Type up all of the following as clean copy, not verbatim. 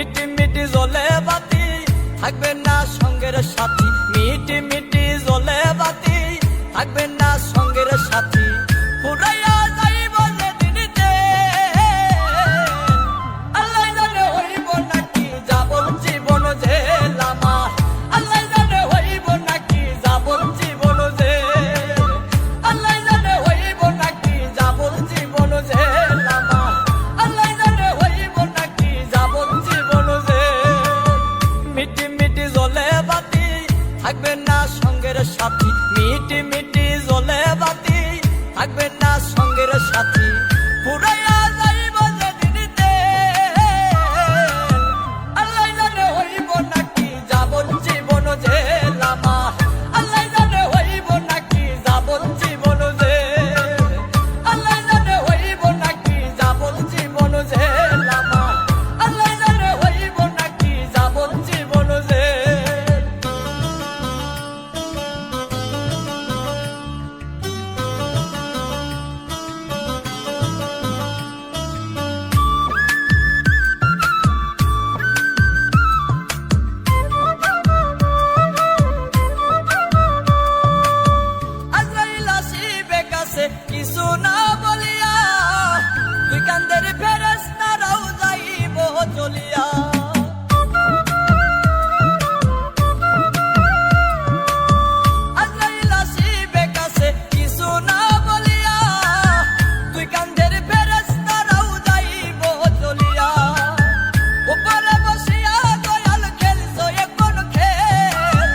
মিটি মিটি জ্বলে বাতি থাকবে না সঙ্গের সাথী, মিটি মিটি জ্বলে বাতি থাকবে না সঙ্গের সাথী। পুরাইয়া যাইব যেদিনতে আল্লাহ জানে হইব নাকি যাবন জীবন জেল আমার, আল্লাহ জানে হইব নাকি যাবন জীবন জেল, আল্লাহ জানে হইব নাকি যাবন জীবন জেল আমার, আল্লাহ জানে হইব নাকি যাবন জীবন জেল। মিটি মিটি জ্বলে বাতি থাকবে না সঙ্গের সাথী, মিটি মিটি জ্বলে বাতি থাকবে না সঙ্গের সাথী। পুরাইয়া যাইব যেদিনতে আল্লাহ জানে হইব নাকি যাবন জীবন জেল আমার, আল্লাহ জানে হইব নাকি যাবন জীবন জেল, আল্লাহ জানে হইব নাকি যাবন জীবন জেল আমার, আল্লাহ জানে হইব নাকি যাবন জীবন জেল। আজরাইল আসিবে কাছে কিছু না বলিয়া, দুই কান্দের ফেরেশতারাও যাইব চলিয়া। আজরাইল আসিবে কাছে কিছু না বলিয়া, দুই কান্দের ফেরেশতারাও যাইব চলিয়া। উপরে বসিয়া দয়াল খেলছো এখন খেল,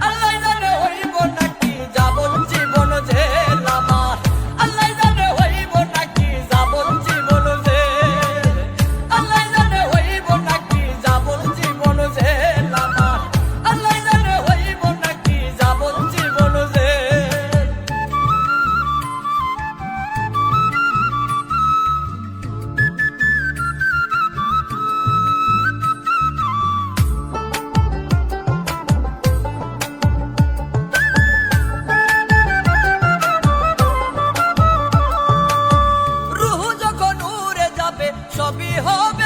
আল্লাহ জানে হইব নাকি যাবন জীবন জেল আমার, আল্লাহ জানে হইব নাকি যাবন জীবন জেল, আল্লাহ জানে হইব নাকি যাবন জীবন জেল আমার, আল্লাহ জানে হইব নাকি যাবন জীবন জেল। রুহ যখন উড়ে যাবে সবই হবে